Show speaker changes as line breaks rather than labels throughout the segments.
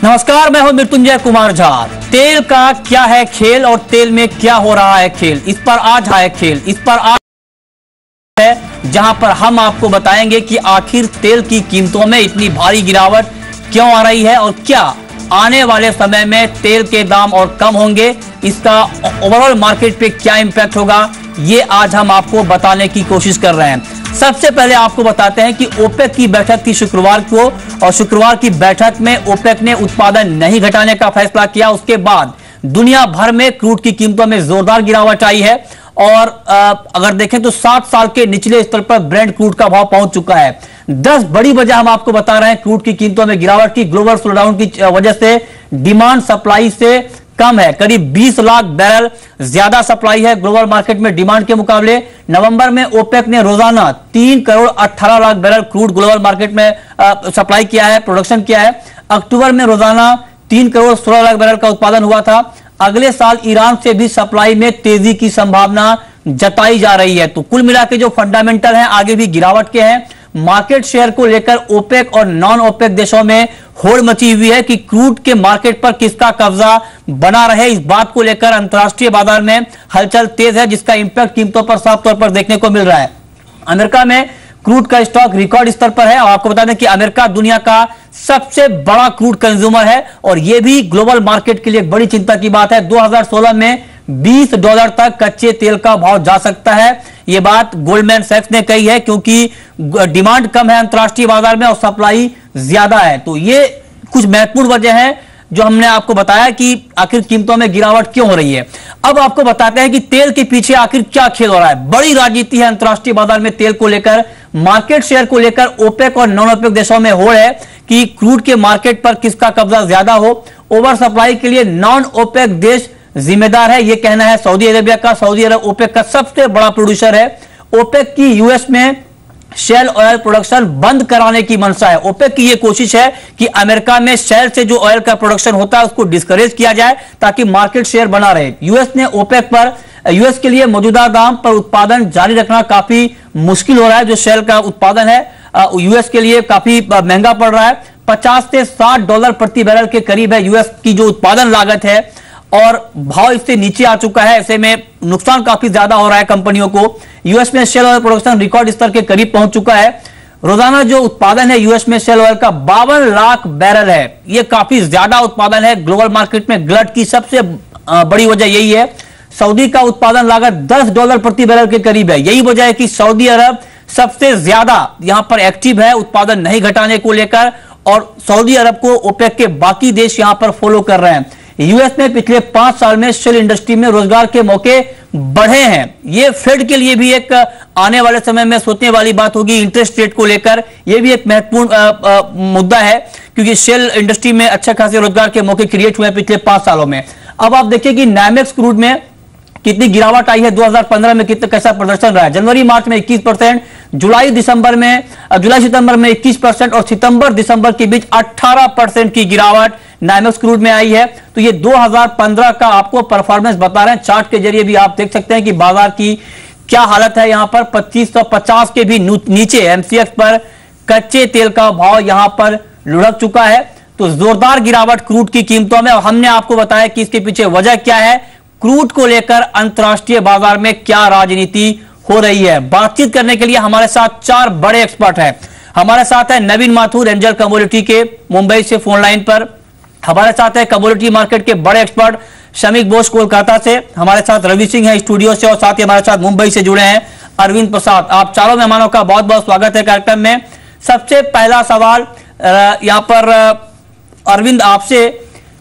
नमस्कार, मैं हूं मृत्युंजय कुमार झा। तेल का क्या है खेल और तेल में क्या हो रहा है खेल, इस पर आज है खेल। इस पर आज है जहां पर हम आपको बताएंगे कि आखिर तेल की कीमतों में इतनी भारी गिरावट क्यों आ रही है और क्या आने वाले समय में तेल के दाम और कम होंगे, इसका ओवरऑल मार्केट पे क्या इंपैक्ट होगा, ये आज हम आपको बताने की कोशिश कर रहे हैं। सबसे पहले आपको बताते हैं कि ओपेक की बैठक थी शुक्रवार को, और शुक्रवार की बैठक में ओपेक ने उत्पादन नहीं घटाने का फैसला किया। उसके बाद दुनिया भर में क्रूड की कीमतों में जोरदार गिरावट आई है और अगर देखें तो 60 साल के निचले स्तर पर ब्रेंट क्रूड का भाव पहुंच चुका है। 10 बड़ी वजह हम आपको बता रहे हैं क्रूड की कीमतों में गिरावट की। ग्लोबल स्लोडाउन की वजह से डिमांड सप्लाई से कम है, करीब 20 लाख बैरल ज्यादा सप्लाई है ग्लोबल मार्केट में डिमांड के मुकाबले। नवंबर में ओपेक ने रोजाना 3 crore 18 lakh barrel crude global market में सप्लाई किया है, प्रोडक्शन किया है। अक्टूबर में रोजाना 3 करोड़ 16 लाख बैरल का उत्पादन हुआ था। अगले साल ईरान से भी सप्लाई में तेजी की संभावना जताई जा रही है। तो कुल मिला के जो फंडामेंटल हैं आगे भी गिरावट के हैं। मार्केट शेयर को लेकर ओपेक और नॉन ओपेक देशों में होड़ मची हुई है कि क्रूड के मार्केट पर किसका कब्जा बना रहे। इस बात को लेकर अंतर्राष्ट्रीय बाजार में हलचल तेज है, जिसका इंपैक्ट कीमतों पर साफ तौर पर देखने को मिल रहा है। अमेरिका में क्रूड का स्टॉक रिकॉर्ड स्तर पर है और आपको बता दें कि अमेरिका दुनिया का सबसे बड़ा क्रूड कंज्यूमर है और यह भी ग्लोबल मार्केट के लिए एक बड़ी चिंता की बात है। 2016 में $20 तक कच्चे तेल का भाव जा सकता है। यह बात गोल्डमैन सैक्स ने कही है, क्योंकि डिमांड कम है अंतर्राष्ट्रीय बाजार में और सप्लाई ज्यादा है। तो ये कुछ महत्वपूर्ण वजह है जो हमने आपको बताया कि आखिर कीमतों में गिरावट क्यों हो रही है। अब आपको बताते हैं कि तेल के पीछे आखिर क्या खेल हो रहा है। बड़ी राजनीति है अंतर्राष्ट्रीय बाजार में तेल को लेकर, मार्केट शेयर को लेकर ओपेक और नॉन ओपेक देशों में होड़ है कि क्रूड के मार्केट पर किसका कब्जा ज्यादा हो। ओवर सप्लाई के लिए नॉन ओपेक देश जिम्मेदार है, यह कहना है सऊदी अरेबिया का। सऊदी अरब ओपेक का सबसे बड़ा प्रोड्यूसर है। ओपेक की यूएस में शेल ऑयल प्रोडक्शन बंद कराने की मंशा है। ओपेक की यह कोशिश है कि अमेरिका में शेल से जो ऑयल का प्रोडक्शन होता है उसको डिस्करेज किया जाए ताकि मार्केट शेयर बना रहे। यूएस ने ओपेक पर यूएस के लिए मौजूदा दाम पर उत्पादन जारी रखना काफी मुश्किल हो रहा है। जो शेल का उत्पादन है यूएस के लिए काफी महंगा पड़ रहा है। $50 से $60 प्रति बैरल के करीब है यूएस की जो उत्पादन लागत है और भाव इससे नीचे आ चुका है। ऐसे में नुकसान काफी ज्यादा हो रहा है कंपनियों को। यूएस में शेल ऑयल प्रोडक्शन रिकॉर्ड स्तर के करीब पहुंच चुका है। रोजाना जो उत्पादन है यूएस में शेल ऑयल का 52 लाख बैरल है। यह काफी ज्यादा उत्पादन है। ग्लोबल मार्केट में गलत की सबसे बड़ी वजह यही है। सऊदी का उत्पादन लागत $10 प्रति बैरल के करीब है। यही वजह है कि सऊदी अरब सबसे ज्यादा यहां पर एक्टिव है उत्पादन नहीं घटाने को लेकर, और सऊदी अरब को ओपेक के बाकी देश यहां पर फॉलो कर रहे हैं। यूएस में पिछले 5 साल में शेल इंडस्ट्री में रोजगार के मौके बढ़े हैं। यह फेड के लिए भी एक आने वाले समय में सोचने वाली बात होगी। इंटरेस्ट रेट को लेकर यह भी एक महत्वपूर्ण मुद्दा है, क्योंकि शेल इंडस्ट्री में अच्छे खासे रोजगार के मौके क्रिएट हुए हैं पिछले 5 सालों में। अब आप देखिए कि नामेक्स क्रूड में कितनी गिरावट आई है। 2015 में कितना कैसा प्रदर्शन रहा है। जनवरी मार्च में 21%, जुलाई सितंबर में 21% और सितंबर दिसंबर के बीच 18% की गिरावट नामेक्स क्रूड में आई है। तो ये 2015 का आपको परफॉर्मेंस बता रहे हैं। चार्ट के जरिए भी आप देख सकते हैं कि बाजार की क्या हालत है। यहां पर 2550 के भी नीचे एमसीएक्स पर कच्चे तेल का भाव यहां पर लुढ़क चुका है। तो जोरदार गिरावट क्रूड की कीमतों में, और हमने आपको बताया कि इसके पीछे वजह क्या है। क्रूड को लेकर अंतर्राष्ट्रीय बाजार में क्या राजनीति हो रही है। बातचीत करने के लिए हमारे साथ 4 बड़े एक्सपर्ट हैं। हमारे साथ है नवीन माथुर, एंजल कमोडिटी के मुंबई से फोन लाइन पर। हमारे साथ है कमोडिटी मार्केट के बड़े एक्सपर्ट शमिक बोस कोलकाता से। हमारे साथ रवि सिंह है स्टूडियो से, और साथ ही हमारे साथ मुंबई से जुड़े हैं अरविंद प्रसाद। आप चारों मेहमानों का बहुत बहुत स्वागत है कार्यक्रम में। सबसे पहला सवाल यहां पर अरविंद आपसे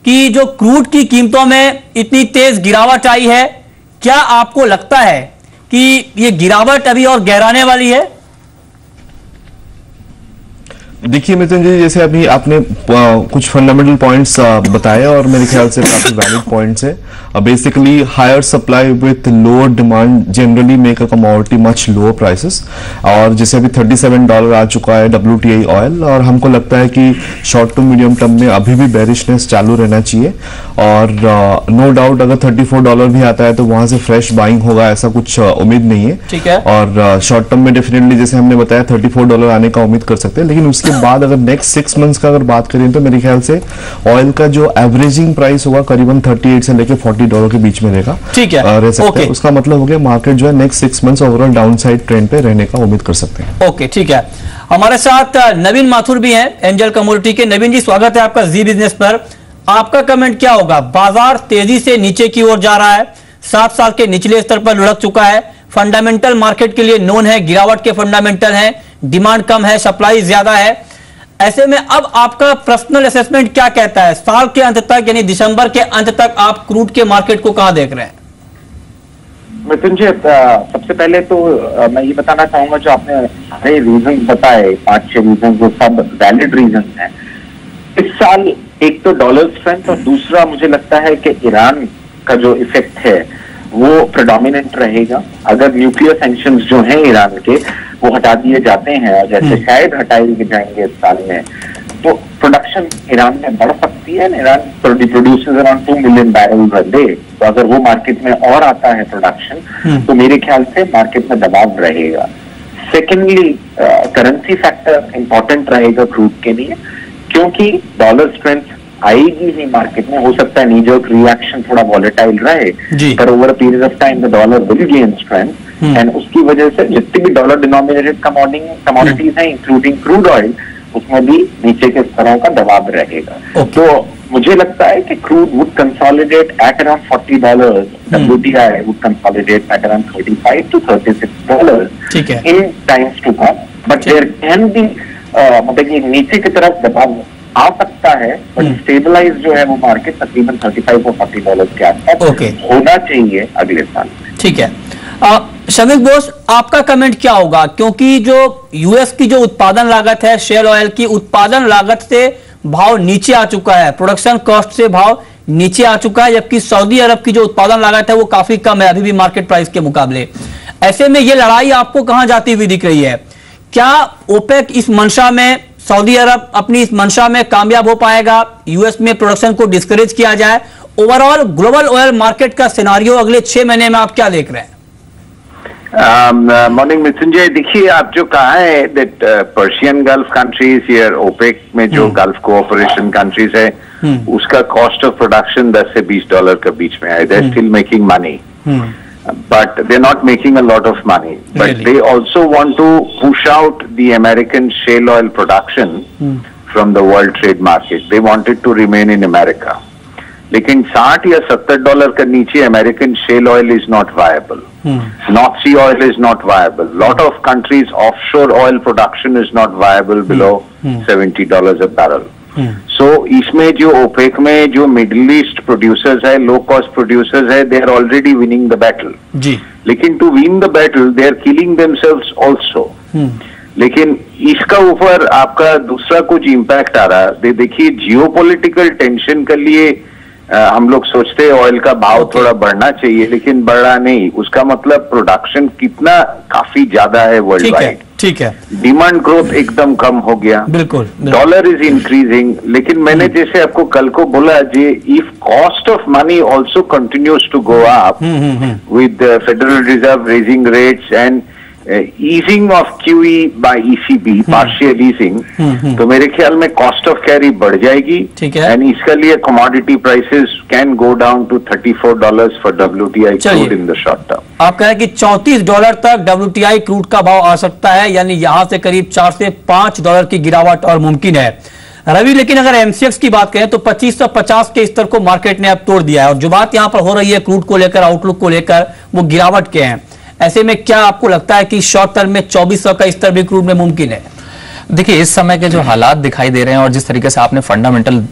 कि जो क्रूड की कीमतों में इतनी तेज गिरावट आई है, क्या आपको लगता है कि ये गिरावट अभी और गहराने वाली है?
देखिए मृत्युंजय जी, जैसे अभी आपने कुछ फंडामेंटल पॉइंट्स बताए और मेरे ख्याल से काफी वैलिड पॉइंट्स है। Basically higher supply with lower demand generally make a commodity much lower prices, और जैसे अभी $37 आ चुका है WTI ऑयल, और हमको लगता है कि शॉर्ट टू मीडियम टर्म में अभी भी बेरिशनेस चालू रहना चाहिए। और नो डाउट अगर $34 भी आता है तो वहां से फ्रेश बाइंग होगा, ऐसा कुछ उम्मीद नहीं है।
ठीक है।
और शॉर्ट टर्म में डेफिनेटली जैसे हमने बताया $34 आने का उम्मीद कर सकते हैं, लेकिन उसके उसके बाद अगर नेक्स्ट 6 मंथ्स का अगर बात करें तो मेरे ख्याल से ऑयल का जो एवरेजिंग प्राइस होगा करीबन 38 से लेकर $40 के बीच में रहेगा।
ठीक है,
रह सकता है। उसका मतलब हो गया मार्केट जो है next 6 months overall down side trend पे रहने का उम्मीद कर सकते हैं।
ओके, ठीक है। हमारे साथ नवीन माथुर भी हैं एंजल कमोडिटी के। नवीन जी, स्वागत है आपका जी बिजनेस पर। आपका कमेंट क्या होगा? बाजार तेजी से नीचे की ओर जा रहा है, 7 साल के निचले स्तर पर लुढ़क चुका है, फंडामेंटल मार्केट के लिए नोन है, गिरावट के फंडामेंटल हैं, डिमांड कम है, सप्लाई ज्यादा है। ऐसे में अब आपका पर्सनल असेसमेंट क्या कहता है? साल के अंत तक यानी दिसंबर के अंत तक आप क्रूड के मार्केट को कहां देख रहे हैं?
मिथुन जी, सबसे पहले तो मैं ये बताना चाहूंगा, जो आपने सारे रीजन बताए, 5-6 रीजन, वो सब वैलिड रीजन हैं। इस साल एक तो डॉलर स्ट्रेंथ और दूसरा मुझे लगता है कि ईरान का जो इफेक्ट है वो प्रेडोमिनेंट रहेगा। अगर न्यूक्लियर सैंक्शंस जो हैं ईरान के वो हटा दिए जाते हैं, और जैसे शायद हटाए जाएंगे इस साल में, तो प्रोडक्शन ईरान में बढ़ सकती है। Iran produces around 2 million barrel per day, तो अगर वो मार्केट में और आता है प्रोडक्शन, तो मेरे ख्याल से मार्केट में दबाव रहेगा। सेकेंडली, करेंसी फैक्टर इंपॉर्टेंट रहेगा क्रूड के लिए, क्योंकि डॉलर स्ट्रेंथ आएगी ही मार्केट में। हो सकता है नीजर्क रिएक्शन थोड़ा वॉलेटाइल रहे, पर over a period of time the dollar will gain strength, and उसकी वजह से जितनी भी डॉलर डिनोमिनेटेड कमोडिटीज हैं इंक्लूडिंग क्रूड ऑयल, उसमें भी नीचे के स्तरों का दबाव रहेगा। तो मुझे लगता है कि crude would consolidate at around $40, WTI would consolidate at around $35 to $36 in times to come, but there can be मतलब कि नीचे की तरफ दबाव आ सकता है, बट स्टेबलाइज जो है वो मार्केट तकरीबन $35 और $40 के आसपास होना चाहिए अगले साल।
ठीक है। शमीक बोस, आपका कमेंट क्या होगा? क्योंकि जो यूएस की जो उत्पादन लागत है, शेल ऑयल की उत्पादन लागत से भाव नीचे आ चुका है, प्रोडक्शन कॉस्ट से भाव नीचे आ चुका है, जबकि सऊदी अरब की जो उत्पादन लागत है वो काफी कम है अभी भी मार्केट प्राइस के मुकाबले। ऐसे में ये लड़ाई आपको कहां जाती हुई दिख रही है? क्या ओपेक इस मंशा में, सऊदी अरब अपनी इस मंशा में कामयाब हो पाएगा? यूएस में प्रोडक्शन को डिस्करेज किया जाए? ओवरऑल ग्लोबल ऑयल मार्केट का सिनारियो अगले 6 महीने में आप क्या देख रहे हैं?
मॉर्निंग मिथुन जी, देखिए आप जो कहा है दैट पर्शियन गल्फ कंट्रीज या ओपेक में जो गल्फ कोऑपरेशन कंट्रीज है, उसका कॉस्ट ऑफ प्रोडक्शन $10 से $20 के बीच में है। They are still making money, but they're not making a lot of money. But really? They also want to push out the American shale oil production from the world trade market. They want it to remain in America. लेकिन $60 या $70 के नीचे American shale oil is not viable. North Sea oil is not viable. Lot of countries offshore oil production is not viable below $70 a barrel. So इसमें जो OPEC में जो middle east producers है, लो cost producers है, they are already winning the battle जी। लेकिन to win the battle they are killing themselves also. लेकिन इसका ऊपर आपका दूसरा कुछ इम्पैक्ट आ रहा है। देखिए, जियोपॉलिटिकल टेंशन के लिए हम लोग सोचते हैं ऑयल का भाव थोड़ा बढ़ना चाहिए, लेकिन बढ़ा नहीं। उसका मतलब प्रोडक्शन कितना काफी ज्यादा है वर्ल्ड वाइड।
ठीक है,
डिमांड ग्रोथ एकदम कम हो गया।
बिल्कुल,
डॉलर इज इंक्रीजिंग। लेकिन मैंने जैसे आपको कल को बोला, जे if cost of money also continues to go up with Federal Reserve raising rates and easing of QE by ECB, partial easing, तो मेरे ख्याल में कॉस्ट ऑफ कैरी बढ़ जाएगी।
ठीक है,
एंड इसके लिए commodity prices can go down to $34 for WTI crude in the short term.
आप कह रहे हैं कि $34 तक WTI क्रूड का भाव आ सकता है, यानी यहां से करीब $4 से $5 की गिरावट और मुमकिन है। रवि, लेकिन अगर MCX की बात करें तो 2550 के स्तर को मार्केट ने अब तोड़ दिया है, और जो बात यहां पर हो रही है क्रूड को लेकर, आउटलुक को लेकर, वो गिरावट के हैं। ऐसे में क्या आपको लगता है कि शॉर्ट टर्म में 2400 का स्तर भी क्रूड में मुमकिन है?
देखिए, इस समय के जो हालात दिखाई दे रहे हैं और जिस तरीके से आपने फंडामेंटल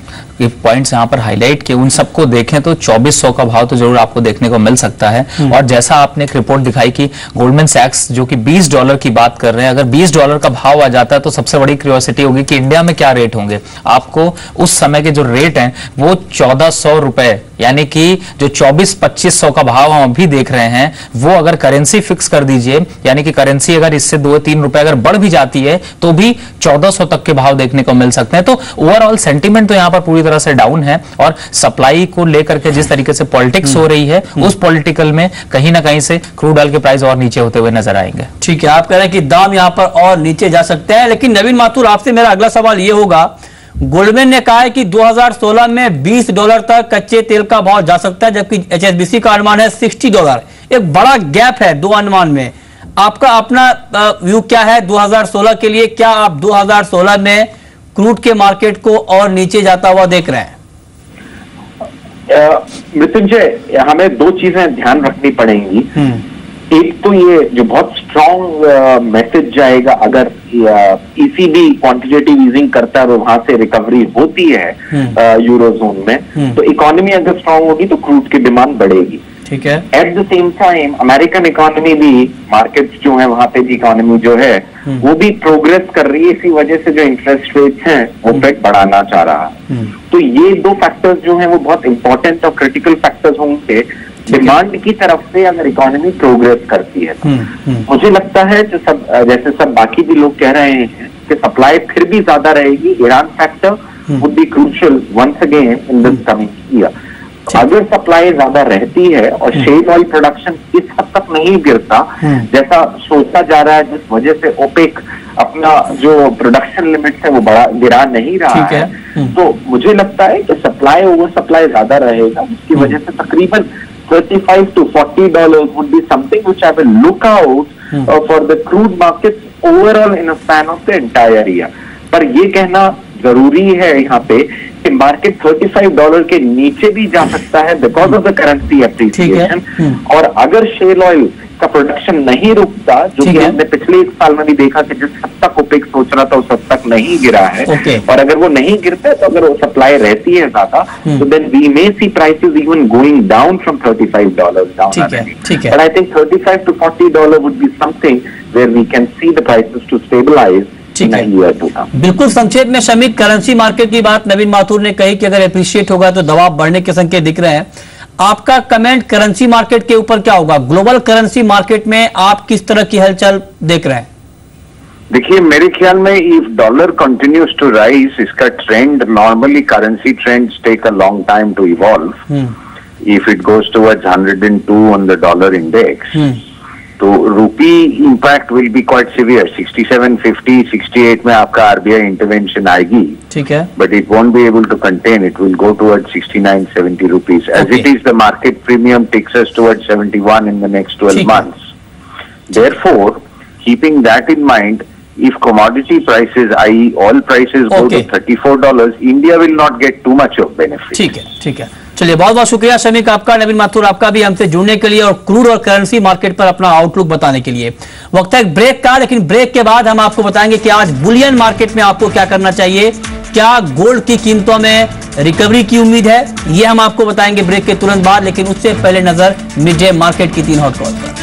पॉइंट्स यहाँ पर हाईलाइट किए, उन सबको देखें तो 2400 का भाव तो जरूर आपको देखने को मिल सकता है। और जैसा आपने एक रिपोर्ट दिखाई कि गोल्डमैन सैक्स जो कि $20 की बात कर रहे हैं, अगर $20 का भाव आ जाता है तो सबसे बड़ी क्यूरियोसिटी होगी कि इंडिया में क्या रेट होंगे। आपको उस समय के जो रेट हैं वो 1400 रुपए, यानी कि जो 24-2500 का भाव हम अभी देख रहे हैं, वो अगर करेंसी फिक्स कर दीजिए, यानी कि करेंसी अगर इससे 2-3 रुपए अगर बढ़ भी जाती है तो भी 1400 तक के भाव देखने को मिल सकते हैं। तो ओवरऑल सेंटीमेंट तो यहाँ पर पूरी तरह से डाउन है और सप्लाई को लेकर के जिस तरीके से पॉलिटिक्स हो रही है उस पॉलिटिकल में कहीं ना कहीं से क्रूड ऑयल के प्राइस और नीचे होते हुए नजर आएंगे।
ठीक है, आप कह रहे हैं कि दाम यहाँ पर और नीचे जा सकते हैं, लेकिन नवीन माथुर आपसे मेरा अगला सवाल ये होगा, गोल्डमैन ने कहा है कि 2016 में $20 तक कच्चे तेल का भाव जा सकता है, जबकि HSBC का अनुमान है $60। एक बड़ा गैप है दो अनुमान में। आपका अपना व्यू क्या है 2016 के लिए? क्या आप 2016 में क्रूड के मार्केट को और नीचे जाता हुआ देख रहे हैं?
मृत्युंजय, हमें दो चीजें ध्यान रखनी पड़ेंगी। एक तो ये जो बहुत स्ट्रॉन्ग मैसेज जाएगा अगर ECB क्वांटिटेटिव ईजिंग करता है और वहां से रिकवरी होती है यूरोजोन में, तो इकोनॉमी अगर स्ट्रांग होगी तो क्रूड की डिमांड बढ़ेगी।
ठीक है।
At the same time American economy भी, मार्केट्स जो है वहां पे भी इकोनॉमी जो है वो भी प्रोग्रेस कर रही है, इसी वजह से जो इंटरेस्ट रेट्स हैं वो फेड बढ़ाना चाह रहा है। तो ये दो फैक्टर्स जो हैं वो बहुत इंपॉर्टेंट और क्रिटिकल फैक्टर्स होंगे डिमांड की तरफ से अगर इकोनॉमी प्रोग्रेस करती है। मुझे लगता है जो सब जैसे सब बाकी भी लोग कह रहे हैं कि सप्लाई फिर भी ज्यादा रहेगी। Iran factor would be crucial once again in this coming year. अगर सप्लाई ज्यादा रहती है और शेल ऑयल प्रोडक्शन इस हद तक नहीं गिरता जैसा सोचा जा रहा है, जिस वजह से ओपेक अपना जो प्रोडक्शन लिमिट है वो गिरा नहीं रहा है, तो मुझे लगता है कि सप्लाई ओवर सप्लाई ज्यादा रहेगा, जिसकी वजह से तकरीबन $35 to $40 would be something which I will look out for the crude markets overall in a span of the entire year. पर ये कहना जरूरी है यहाँ पे कि मार्केट $35 के नीचे भी जा सकता है because of the currency appreciation. और अगर शेल ऑयल का प्रोडक्शन नहीं रुकता, जो कि हमने पिछले एक साल में भी देखा कि जिस हद तक ओपेक सोच रहा था उस हद तक नहीं गिरा है, और अगर वो नहीं गिरता है तो अगर वो सप्लाई रहती है ज्यादा तो then we may see prices even going down from $35 down. But I think $35 to $40 would be something where we can see the prices to stabilize.
बिल्कुल संक्षेप में शमीक, करेंसी मार्केट की बात नवीन माथुर ने कही कि अगर एप्रिशिएट होगा तो दबाव बढ़ने के संकेत दिख रहे हैं। आपका कमेंट करेंसी मार्केट के ऊपर क्या होगा? ग्लोबल करेंसी मार्केट में आप किस तरह की हलचल देख रहे हैं?
देखिए, मेरे ख्याल में if dollar continues to rise, इसका trend normally currency trends take a long time to evolve. If it goes towards 102 on the dollar index, तो rupee impact will be quite severe. 67.50, 68 में आपका आरबीआई इंटरवेंशन आएगी, ठीक है, but it won't be able to contain, it will go towards 69-70 rupees. As it is the market premium takes us towards 71 in the next 12 months. Therefore, keeping that in mind, if commodity prices, i.e. oil prices go to $34, India will not get too much of benefit.
ठीक है, ठीक है। चलिए, बहुत बहुत शुक्रिया शमीक आपका, नवीन माथुर आपका भी हमसे जुड़ने के लिए और क्रूड और करेंसी मार्केट पर अपना आउटलुक बताने के लिए। वक्त है एक ब्रेक का, लेकिन ब्रेक के बाद हम आपको बताएंगे कि आज बुलियन मार्केट में आपको क्या करना चाहिए, क्या गोल्ड की कीमतों में रिकवरी की उम्मीद है, ये हम आपको बताएंगे ब्रेक के तुरंत बाद। लेकिन उससे पहले नजर मिड डे मार्केट की 3 हॉट कॉल पर।